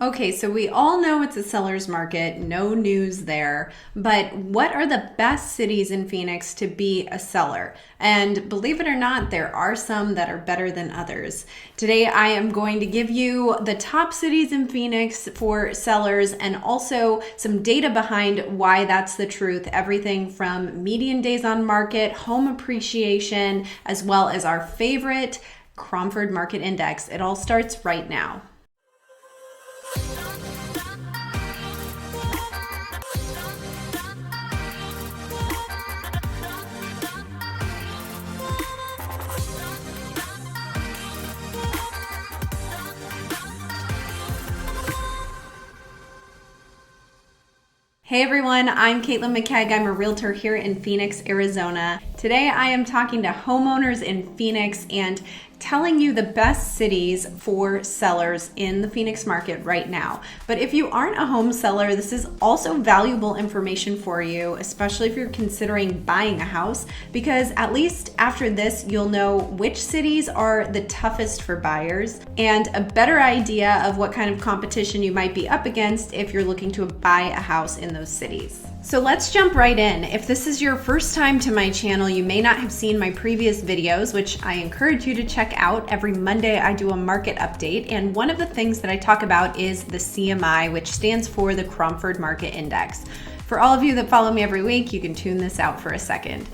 Okay, so we all know it's a seller's market, no news there, but what are the best cities in Phoenix to be a seller? And believe it or not, there are some that are better than others. Today, I am going to give you the top cities in Phoenix for sellers and also some data behind why that's the truth. Everything from median days on market, home appreciation, as well as our favorite Cromford Market Index. It all starts right now. Hey everyone, I'm Caitlin McKegg. I'm a realtor here in Phoenix, Arizona. Today I am talking to homeowners in Phoenix and telling you the best cities for sellers in the Phoenix market right now. But if you aren't a home seller, this is also valuable information for you, especially if you're considering buying a house, because at least after this, you'll know which cities are the toughest for buyers and a better idea of what kind of competition you might be up against if you're looking to buy a house in those cities. So let's jump right in. If this is your first time to my channel, you may not have seen my previous videos, which I encourage you to check out. Every Monday I do a market update, and one of the things that I talk about is the CMI, which stands for the Cromford Market Index. For all of you that follow me every week, you can tune this out for a second.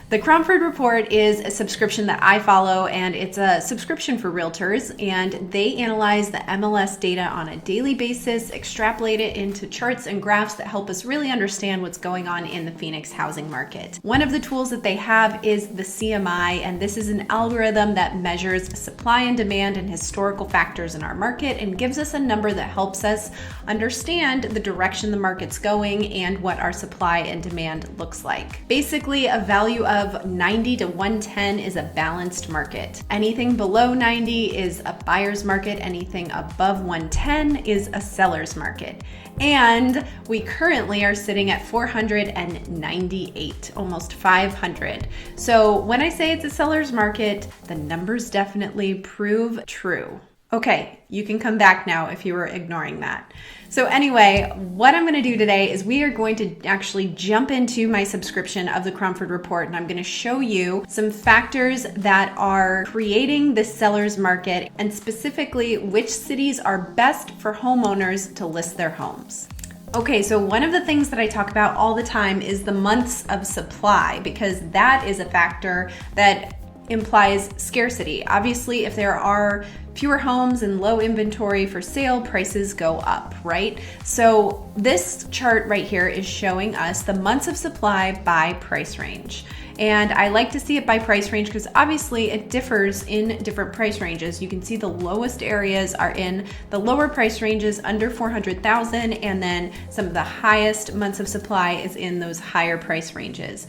The Cromford Report is a subscription that I follow, and it's a subscription for realtors, and they analyze the MLS data on a daily basis, extrapolate it into charts and graphs that help us really understand what's going on in the Phoenix housing market. One of the tools that they have is the CMI, and this is an algorithm that measures supply and demand and historical factors in our market and gives us a number that helps us understand the direction the market's going and what our supply and demand looks like. Basically, a value of 90 to 110 is a balanced market. Anything below 90 is a buyer's market. Anything above 110 is a seller's market. And we currently are sitting at 498, almost 500. So when I say it's a seller's market, the numbers definitely prove true. Okay, you can come back now if you were ignoring that. So anyway, what I'm going to do today is we are going to actually jump into my subscription of the Cromford Report, and I'm going to show you some factors that are creating the seller's market and specifically which cities are best for homeowners to list their homes. Okay, so one of the things that I talk about all the time is the months of supply, because that is a factor that implies scarcity. Obviously, if there are fewer homes and low inventory for sale, prices go up, right? So this chart right here is showing us the months of supply by price range. And I like to see it by price range because obviously it differs in different price ranges. You can see the lowest areas are in the lower price ranges under 400,000, and then some of the highest months of supply is in those higher price ranges.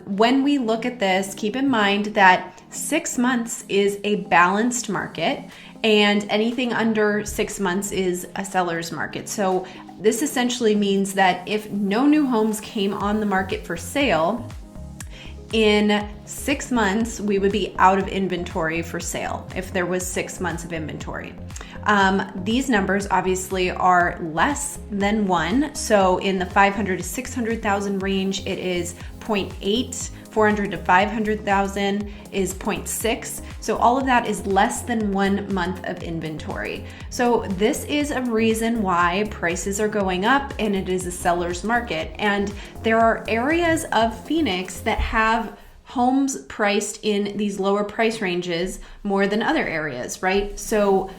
When we look at this, keep in mind that 6 months is a balanced market, and anything under 6 months is a seller's market. So this essentially means that if no new homes came on the market for sale, in 6 months, we would be out of inventory for sale if there was 6 months of inventory. These numbers obviously are less than 1. So in the 500 to 600,000 range, it is 0.8. 400 to 500,000 is 0.6. So all of that is less than 1 month of inventory. So this is a reason why prices are going up and it is a seller's market. And there are areas of Phoenix that have homes priced in these lower price ranges more than other areas, right? So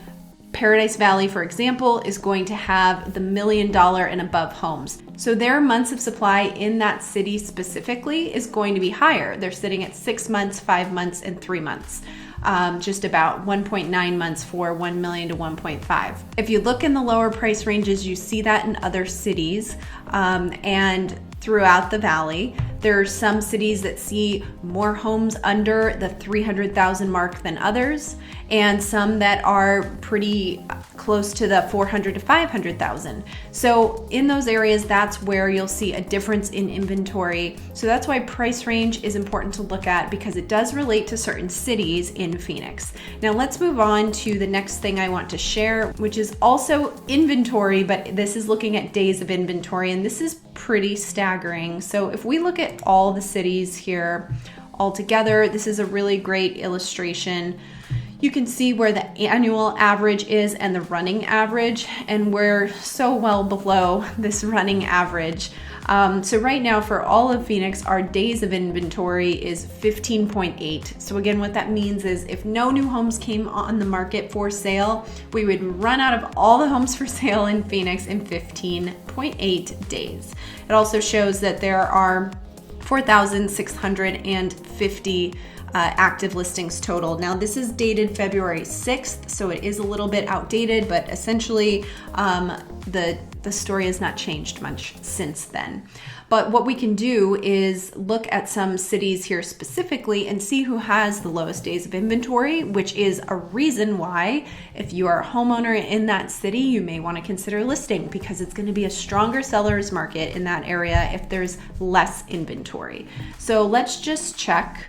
Paradise Valley, for example, is going to have the $1 million and above homes. So their months of supply in that city specifically is going to be higher. They're sitting at 6 months, 5 months, and 3 months. Just about 1.9 months for 1 million to 1.5. If you look in the lower price ranges, you see that in other cities and throughout the valley. There are some cities that see more homes under the 300,000 mark than others, and some that are pretty close to the 400 to 500,000. So in those areas, that's where you'll see a difference in inventory. So that's why price range is important to look at, because it does relate to certain cities in Phoenix. Now let's move on to the next thing I want to share, which is also inventory, but this is looking at days of inventory, and this is pretty staggering. So if we look at all the cities here all together, this is a really great illustration. You can see where the annual average is and the running average, and we're so well below this running average. So right now for all of Phoenix, our days of inventory is 15.8. So again, what that means is if no new homes came on the market for sale, we would run out of all the homes for sale in Phoenix in 15.8 days. It also shows that there are 4,650 active listings total. Now this is dated February 6th, so it is a little bit outdated, but essentially the story has not changed much since then. But what we can do is look at some cities here specifically and see who has the lowest days of inventory, which is a reason why if you are a homeowner in that city, you may want to consider listing, because it's going to be a stronger seller's market in that area if there's less inventory. So let's just check.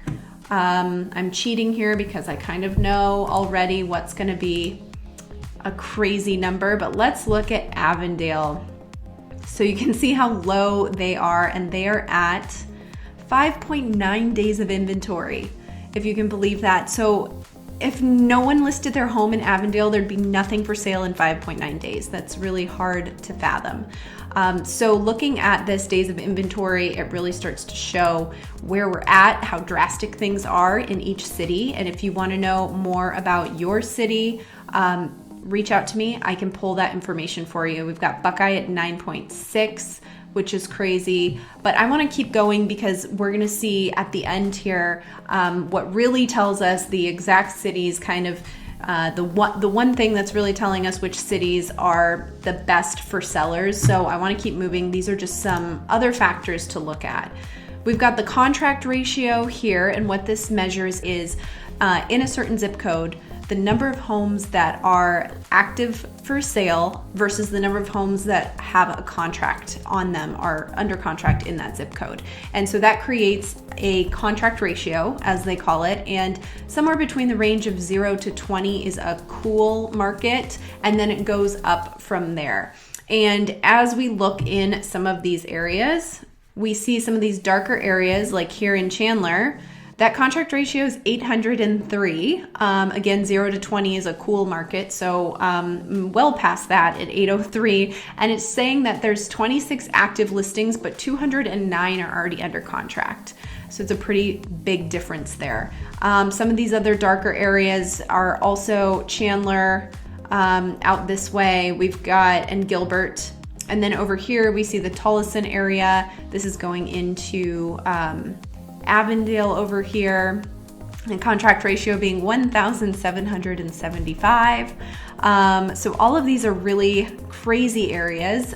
I'm cheating here because I kind of know already what's going to be a crazy number, but let's look at Avondale. So you can see how low they are, and they are at 5.9 days of inventory, if you can believe that. So if no one listed their home in Avondale, there'd be nothing for sale in 5.9 days. That's really hard to fathom. So looking at this days of inventory, it really starts to show where we're at, how drastic things are in each city. And if you want to know more about your city, reach out to me. I can pull that information for you. We've got Buckeye at 9.6, which is crazy, but I want to keep going because we're going to see at the end here what really tells us the exact cities, kind of the one thing that's really telling us which cities are the best for sellers. So I want to keep moving. These are just some other factors to look at. We've got the contract ratio here, and what this measures is in a certain zip code, the number of homes that are active for sale versus the number of homes that have a contract on them, are under contract in that zip code. And so that creates a contract ratio, as they call it, and somewhere between the range of 0 to 20 is a cool market, and then it goes up from there. And as we look in some of these areas, we see some of these darker areas, like here in Chandler, that contract ratio is 803. Again, 0 to 20 is a cool market, so well past that at 803. And it's saying that there's 26 active listings, but 209 are already under contract. So it's a pretty big difference there. Some of these other darker areas are also Chandler, out this way. We've got, and Gilbert. And then over here, we see the Tolleson area. This is going into Avondale over here, and contract ratio being 1,775. So all of these are really crazy areas,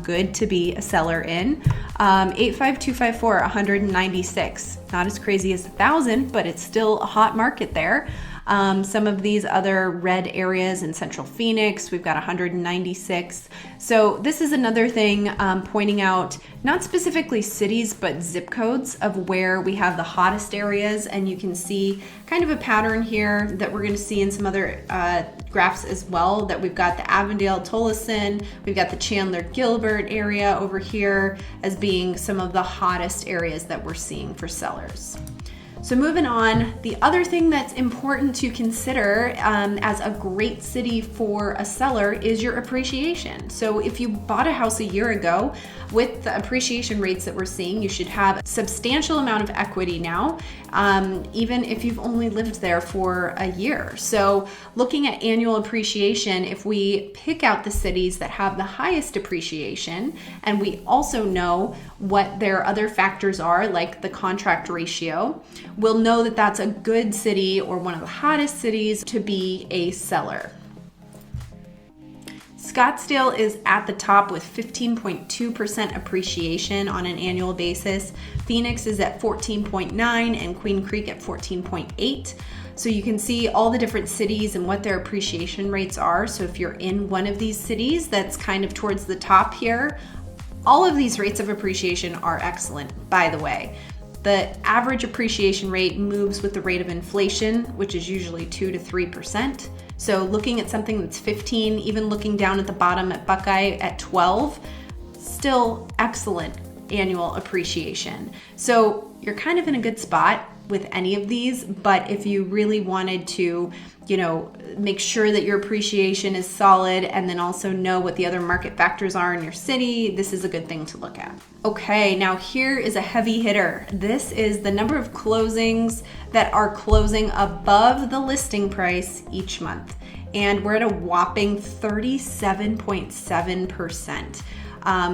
good to be a seller in. 85254, 196, not as crazy as 1,000, but it's still a hot market there. Some of these other red areas in Central Phoenix, we've got 196. So this is another thing pointing out not specifically cities, but zip codes of where we have the hottest areas. And you can see kind of a pattern here that we're going to see in some other graphs as well, that we've got the Avondale, Tolleson, we've got the Chandler, Gilbert area over here as being some of the hottest areas that we're seeing for sellers. So moving on, the other thing that's important to consider as a great city for a seller is your appreciation. So if you bought a house a year ago, with the appreciation rates that we're seeing, you should have a substantial amount of equity now, even if you've only lived there for a year. So looking at annual appreciation, if we pick out the cities that have the highest appreciation, and we also know what their other factors are, like the contract ratio, we'll know that that's a good city or one of the hottest cities to be a seller. Scottsdale is at the top with 15.2% appreciation on an annual basis. Phoenix is at 14.9 and Queen Creek at 14.8. So you can see all the different cities and what their appreciation rates are. So if you're in one of these cities that's kind of towards the top here, all of these rates of appreciation are excellent, by the way. The average appreciation rate moves with the rate of inflation, which is usually 2 to 3%. So looking at something that's 15, even looking down at the bottom at Buckeye at 12, still excellent annual appreciation. So you're kind of in a good spot with any of these, but if you really wanted to, make sure that your appreciation is solid and then also know what the other market factors are in your city, this is a good thing to look at. Okay, now here is a heavy hitter. This is the number of closings that are closing above the listing price each month. And we're at a whopping 37.7%.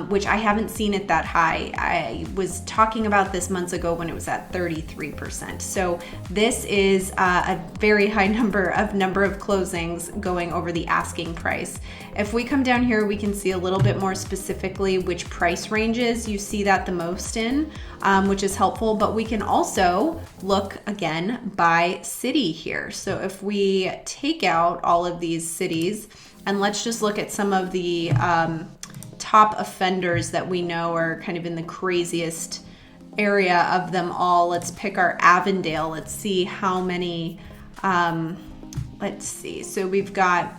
Which I haven't seen it that high. I was talking about this months ago when it was at 33%. So this is a very high number of closings going over the asking price. If we come down here, we can see a little bit more specifically which price ranges you see that the most in, which is helpful, but we can also look again by city here. So if we take out all of these cities and let's just look at some of the top offenders that we know are kind of in the craziest area of them all. Let's pick our Avondale. Let's see how many, let's see. So we've got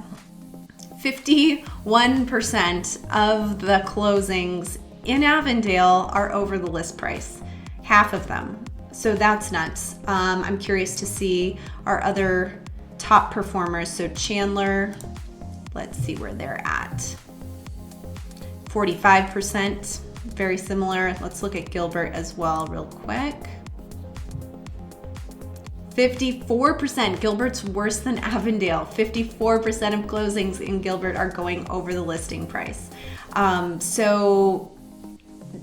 51% of the closings in Avondale are over the list price, half of them. So that's nuts. I'm curious to see our other top performers. So Chandler, let's see where they're at. 45%, very similar. Let's look at Gilbert as well real quick. 54%, Gilbert's worse than Avondale. 54% of closings in Gilbert are going over the listing price. So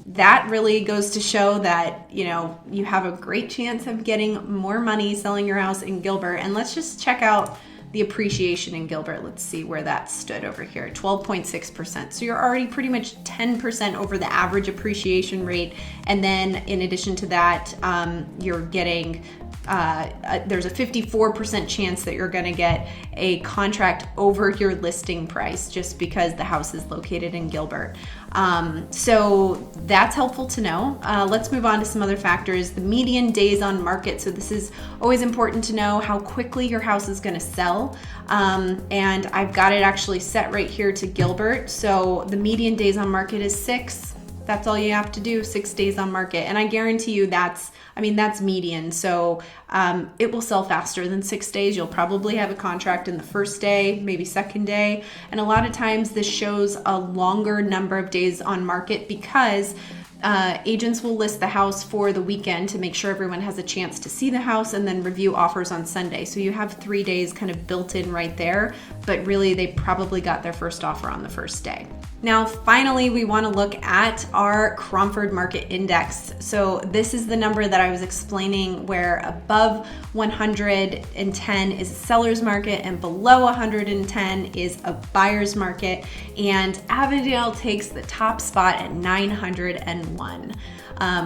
that really goes to show that, you have a great chance of getting more money selling your house in Gilbert. And let's just check out the appreciation in Gilbert. Let's see where that stood over here, 12.6%. So you're already pretty much 10% over the average appreciation rate. And then in addition to that, you're getting, there's a 54% chance that you're gonna get a contract over your listing price just because the house is located in Gilbert. So that's helpful to know. Let's move on to some other factors. The median days on market. So this is always important to know how quickly your house is gonna sell. And I've got it actually set right here to Gilbert. So the median days on market is 6. That's all you have to do, 6 days on market. And I guarantee you that's median. So it will sell faster than 6 days. You'll probably have a contract in the first day, maybe second day. And a lot of times this shows a longer number of days on market because agents will list the house for the weekend to make sure everyone has a chance to see the house and then review offers on Sunday. So you have 3 days kind of built in right there, but really they probably got their first offer on the first day. Now, finally, we want to look at our Cromford Market Index. So this is the number that I was explaining where above 110 is a seller's market and below 110 is a buyer's market. And Avondale takes the top spot at 901.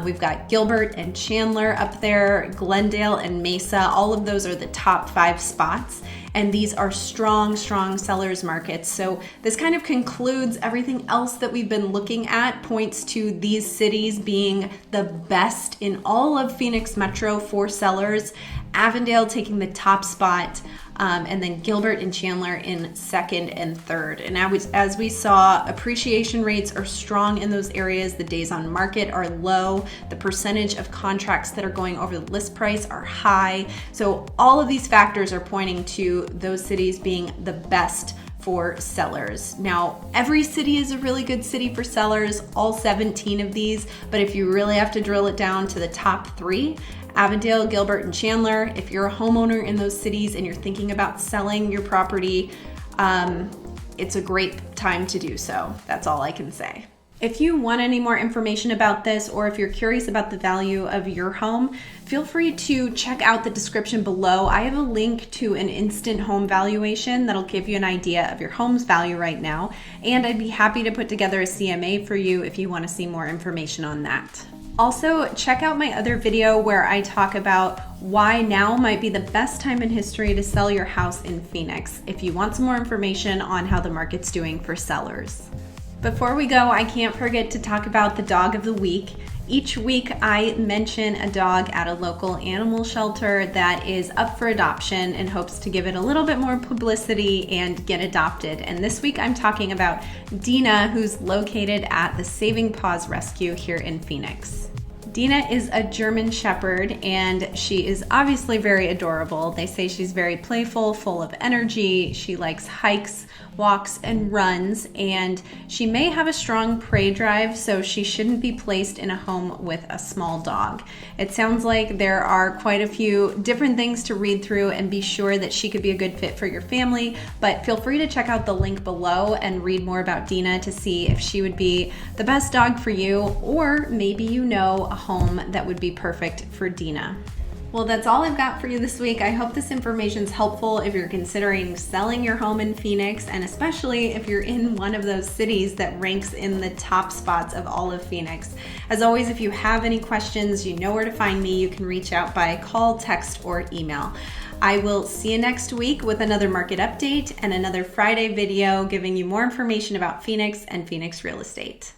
We've got Gilbert and Chandler up there, Glendale and Mesa. All of those are the top 5 spots. And these are strong sellers markets. So this kind of concludes everything else that we've been looking at, points to these cities being the best in all of Phoenix Metro for sellers. Avondale taking the top spot, and then Gilbert and Chandler in second and third. And as we saw, appreciation rates are strong in those areas. The days on market are low. The percentage of contracts that are going over the list price are high. So all of these factors are pointing to those cities being the best for sellers. Now, every city is a really good city for sellers, all 17 of these, but if you really have to drill it down to the top 3, Avondale, Gilbert, and Chandler. If you're a homeowner in those cities and you're thinking about selling your property, it's a great time to do so. That's all I can say. If you want any more information about this, or if you're curious about the value of your home, feel free to check out the description below. I have a link to an instant home valuation that'll give you an idea of your home's value right now. And I'd be happy to put together a CMA for you if you want to see more information on that. Also, check out my other video where I talk about why now might be the best time in history to sell your house in Phoenix if you want some more information on how the market's doing for sellers. Before we go, I can't forget to talk about the dog of the week. Each week I mention a dog at a local animal shelter that is up for adoption in hopes to give it a little bit more publicity and get adopted. And this week I'm talking about Dina, who's located at the Saving Paws Rescue here in Phoenix. Dina is a German Shepherd and she is obviously very adorable. They say she's very playful, full of energy. She likes hikes, walks, and runs, and she may have a strong prey drive, so she shouldn't be placed in a home with a small dog. It sounds like there are quite a few different things to read through and be sure that she could be a good fit for your family, but feel free to check out the link below and read more about Dina to see if she would be the best dog for you, or maybe you know a home that would be perfect for Dina. Well, that's all I've got for you this week. I hope this information is helpful if you're considering selling your home in Phoenix, and especially if you're in one of those cities that ranks in the top spots of all of Phoenix. As always, if you have any questions, you know where to find me. You can reach out by call, text, or email. I will see you next week with another market update and another Friday video giving you more information about Phoenix and Phoenix real estate.